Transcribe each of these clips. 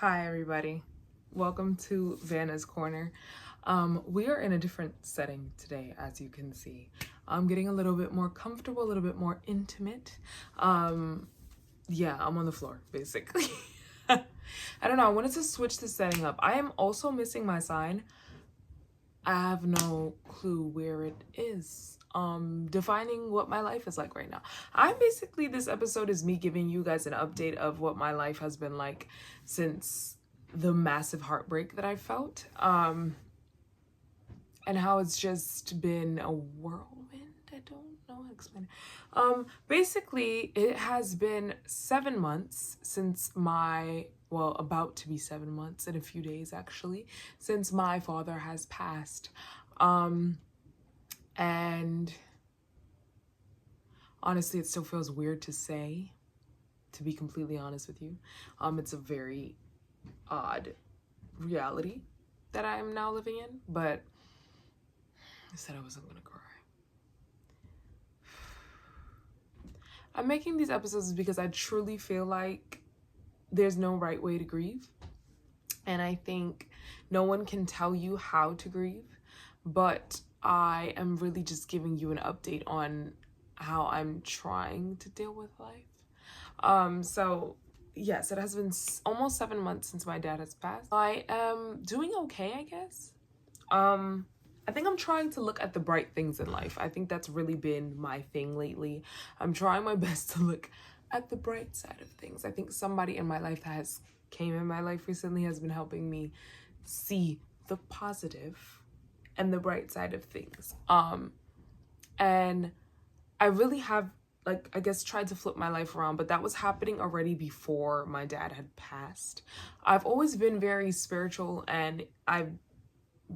Hi, everybody. Welcome to Vanna's Corner. We are in a different setting today, as you can see. I'm getting a little bit more comfortable, a little bit more intimate. Yeah, I'm on the floor, basically. I don't know. I wanted to switch the setting up. I am also missing my sign. I have no clue where it is. Defining what my life is like right now. This episode is me giving you guys an update of what my life has been like since the massive heartbreak that I felt. And how it's just been a whirlwind. I don't know how to explain it. Basically, it has been 7 months since about to be 7 months in a few days actually, since my father has passed. And honestly, it still feels weird to say, to be completely honest with you. It's a very odd reality that I am now living in, but I said I wasn't gonna cry. I'm making these episodes because I truly feel like there's no right way to grieve. And I think no one can tell you how to grieve, but I am really just giving you an update on how I'm trying to deal with life. So yes, it has been almost 7 months since my dad has passed. I am doing okay, I guess. I think I'm trying to look at the bright things in life. I think that's really been my thing lately. I'm trying my best to look at the bright side of things. I think somebody in my life that has came in my life recently has been helping me see the positive and the bright side of things. And I really have, like, I guess tried to flip my life around, but that was happening already before my dad had passed. I've always been very spiritual, and I've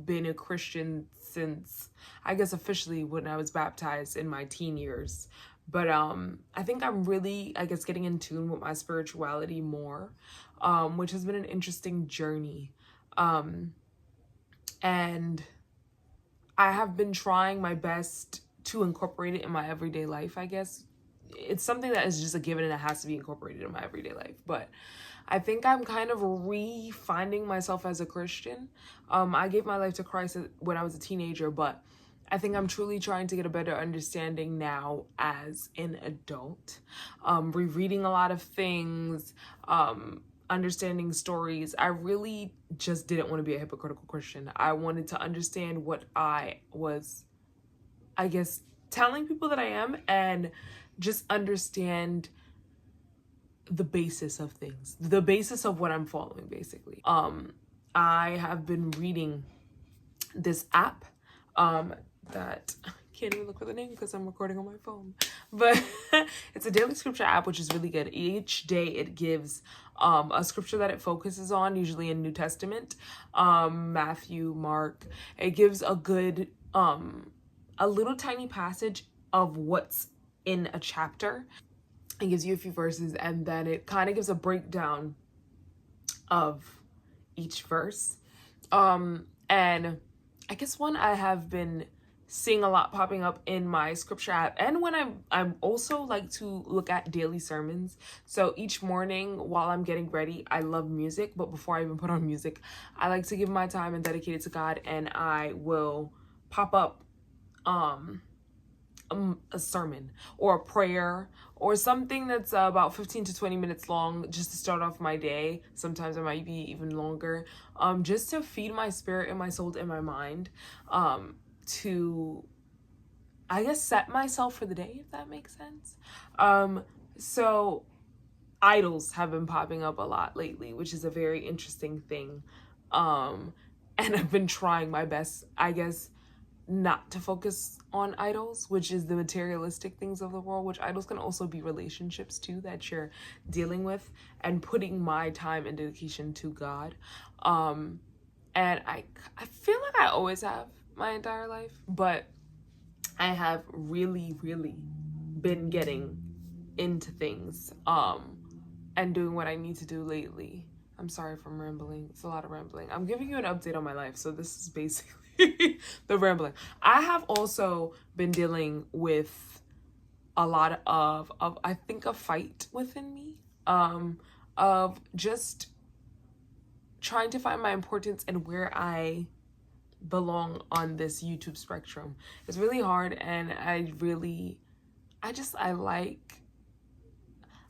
been a Christian since, I guess, officially when I was baptized in my teen years. But I think I'm really, I guess, getting in tune with my spirituality more, which has been an interesting journey. And I have been trying my best to incorporate it in my everyday life, I guess. It's something that is just a given and it has to be incorporated in my everyday life. But I think I'm kind of re-finding myself as a Christian. I gave my life to Christ when I was a teenager, but I think I'm truly trying to get a better understanding now as an adult. Rereading a lot of things, understanding stories. I really just didn't want to be a hypocritical Christian. I wanted to understand what I was, I guess, telling people that I am, and just understand the basis of things, the basis of what I'm following, basically. I have been reading this app that I can't even look for the name because I'm recording on my phone, but it's a daily scripture app, which is really good. Each day it gives a scripture that it focuses on, usually in New Testament, Matthew, Mark. It gives a good a little tiny passage of what's in a chapter. It gives you a few verses, and then it kind of gives a breakdown of each verse. And I guess one I have been seeing a lot popping up in my scripture app, and when I'm also like to look at daily sermons. So each morning while I'm getting ready, I love music, but before I even put on music, I like to give my time and dedicate it to God, and I will pop up a sermon or a prayer or something that's about 15 to 20 minutes long, just to start off my day. Sometimes it might be even longer, just to feed my spirit and my soul and my mind, to, I guess, set myself for the day, if that makes sense. So idols have been popping up a lot lately, which is a very interesting thing. And I've been trying my best, I guess, not to focus on idols, which is the materialistic things of the world, which idols can also be relationships too that you're dealing with, and putting my time and dedication to God. And I feel like I always have my entire life, but I have really, really been getting into things and doing what I need to do lately. I'm sorry if I'm rambling. It's a lot of rambling. I'm giving you an update on my life, so this is basically the rambling. I have also been dealing with a lot of I think a fight within me, of just trying to find my importance and where I belong on this YouTube spectrum. It's really hard, and I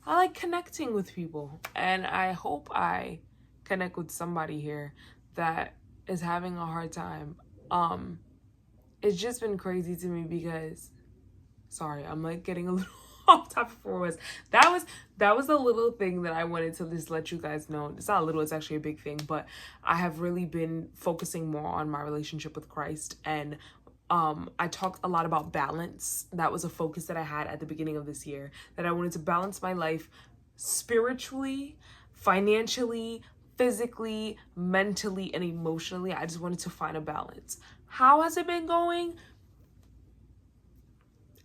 like connecting with people, and I hope I connect with somebody here that is having a hard time. It's just been crazy to me because, sorry, I'm like getting a little off topic for us. That was a little thing that I wanted to just let you guys know. It's not a little, it's actually a big thing, but I have really been focusing more on my relationship with Christ, and I talked a lot about balance. That was a focus that I had at the beginning of this year, that I wanted to balance my life spiritually, financially, physically, mentally, and emotionally. I just wanted to find a balance. How has it been going?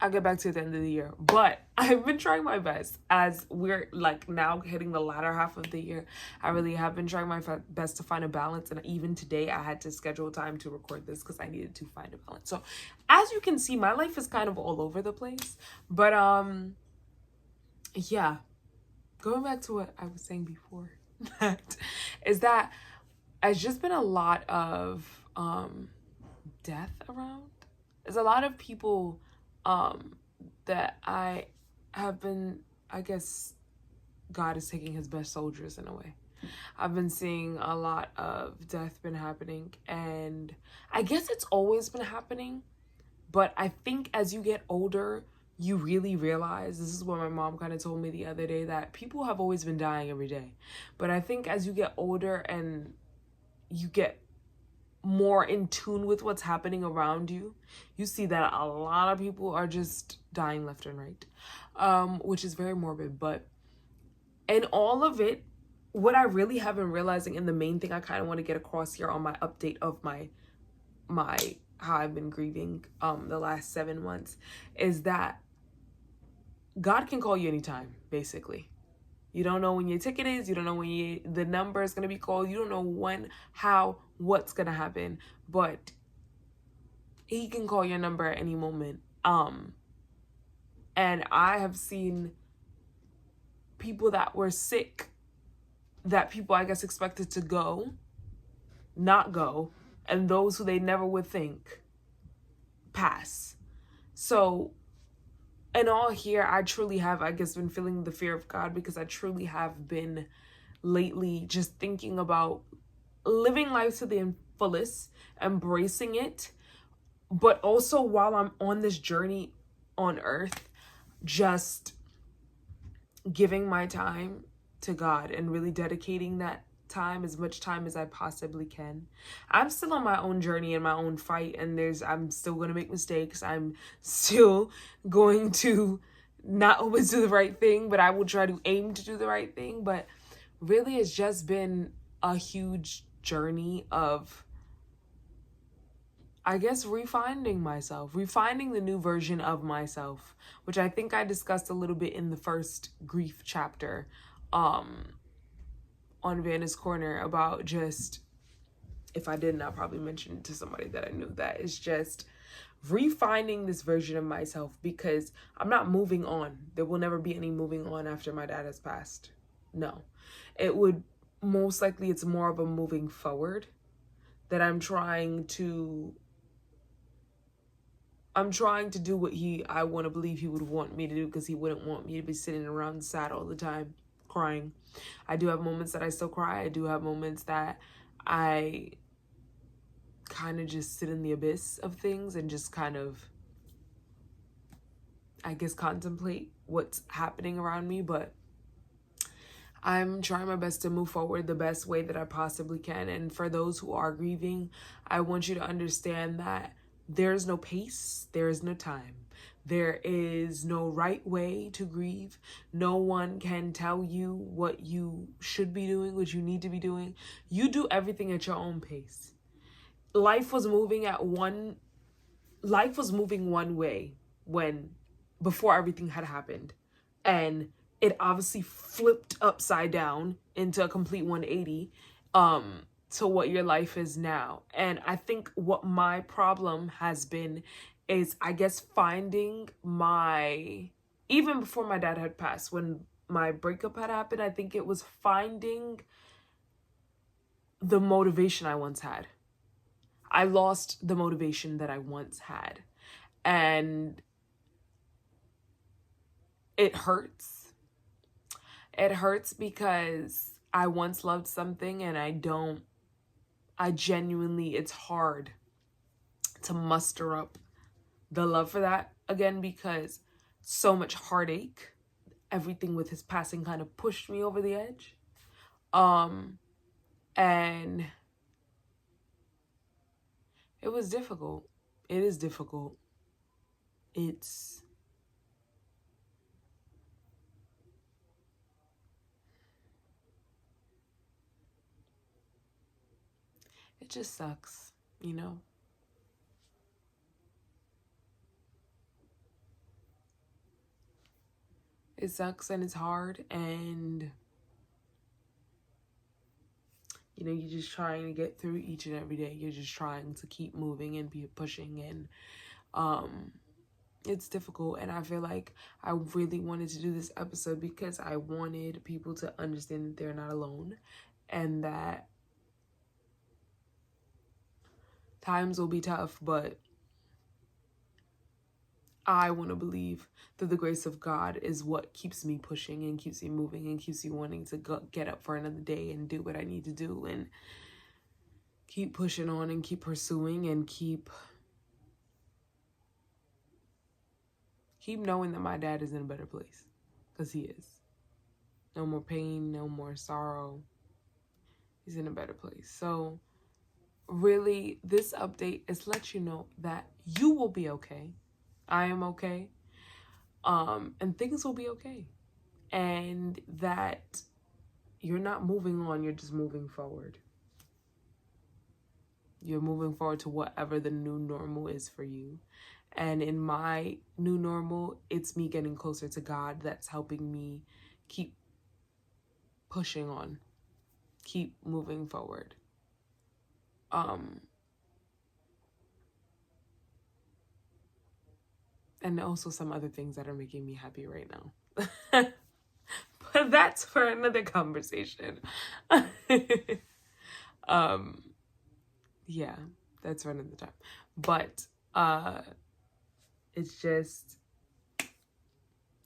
I'll get back to it at the end of the year, but I've been trying my best. As we're like now hitting the latter half of the year, I really have been trying my best to find a balance. And even today I had to schedule time to record this because I needed to find a balance. So as you can see, my life is kind of all over the place, but yeah, going back to what I was saying before, that is that it's just been a lot of death around. There's a lot of people that I have been, I guess God is taking his best soldiers in a way. I've been seeing a lot of death been happening, and I guess it's always been happening, but I think as you get older, you really realize, this is what my mom kind of told me the other day, that people have always been dying every day. But I think as you get older and you get more in tune with what's happening around you, you see that a lot of people are just dying left and right, which is very morbid. But in all of it, what I really have been realizing, and the main thing I kind of want to get across here on my update of my how I've been grieving the last 7 months, is that God can call you anytime, basically. You don't know when your ticket is. You don't know when the number is going to be called. You don't know when, how, what's going to happen. But he can call your number at any moment. And I have seen people that were sick, that people, I guess, expected to go, not go. And those who they never would think, pass. So in all here, I truly have, I guess, been feeling the fear of God, because I truly have been lately just thinking about living life to the fullest, embracing it, but also while I'm on this journey on earth, just giving my time to God and really dedicating that time, as much time as I possibly can. I'm still on my own journey and my own fight, and I'm still going to make mistakes. I'm still going to not always do the right thing, but I will try to aim to do the right thing. But really, it's just been a huge journey of, I guess, refining myself, refining the new version of myself, which I think I discussed a little bit in the first grief chapter, on Vanna's Corner, about just, if I didn't, I'll probably mention it to somebody that I knew, that is just refining this version of myself, because I'm not moving on. There will never be any moving on after my dad has passed. No, it would most likely, it's more of a moving forward, that I'm trying to do what I want to believe he would want me to do, because he wouldn't want me to be sitting around sad all the time crying. I do have moments that I still cry. I do have moments that I kind of just sit in the abyss of things and just kind of, I guess, contemplate what's happening around me. But I'm trying my best to move forward the best way that I possibly can. And for those who are grieving, I want you to understand that there's no pace, there is no time. There is no right way to grieve. No one can tell you what you should be doing, what you need to be doing. You do everything at your own pace. Life was moving one way before everything had happened. And it obviously flipped upside down into a complete 180 to what your life is now. And I think what my problem has been is, I guess, finding even before my dad had passed, when my breakup had happened, I think it was finding the motivation I once had. I lost the motivation that I once had. And it hurts. It hurts because I once loved something and I genuinely, it's hard to muster up the love for that again because so much heartache, everything with his passing kind of pushed me over the edge. And it was difficult. It is difficult. It just sucks, you know? It sucks and it's hard, and you know, you're just trying to get through each and every day. You're just trying to keep moving and be pushing, and it's difficult. And I feel like I really wanted to do this episode because I wanted people to understand that they're not alone and that times will be tough, but I want to believe that the grace of God is what keeps me pushing and keeps me moving and keeps me wanting to get up for another day and do what I need to do and keep pushing on and keep pursuing and keep knowing that my dad is in a better place, because he is. No more pain, no more sorrow. He's in a better place. So really, this update is to let you know that you will be okay. I am okay. And things will be okay. And that you're not moving on, you're just moving forward. You're moving forward to whatever the new normal is for you. And in my new normal, it's me getting closer to God that's helping me keep pushing on, keep moving forward. And also some other things that are making me happy right now. But that's for another conversation. Yeah, that's for another time. But it's just,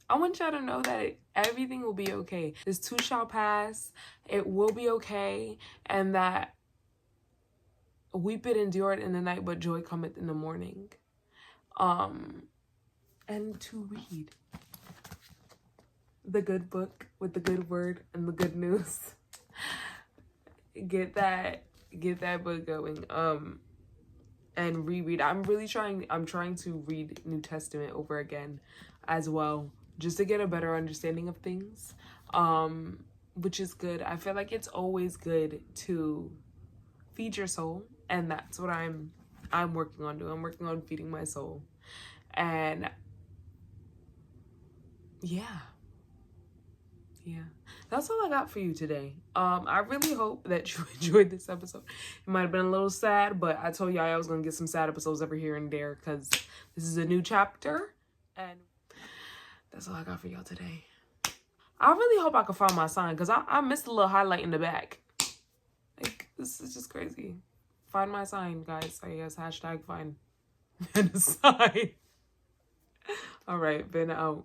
I want y'all to know that everything will be okay. This too shall pass. It will be okay. And that weeping endured in the night, but joy cometh in the morning. And to read the good book with the good word and the good news. Get that book going. And reread. I'm trying to read New Testament over again as well, just to get a better understanding of things. Which is good. I feel like it's always good to feed your soul, and that's what I'm working on doing. I'm working on feeding my soul. And yeah, that's all I got for you today. I really hope that you enjoyed this episode. It might have been a little sad, but I told y'all I was gonna get some sad episodes over here and there because this is a new chapter, and that's all I got for y'all today. I really hope I can find my sign because I missed a little highlight in the back. Like, this is just crazy. Find my sign, guys. I guess #find the sign. All right, been out.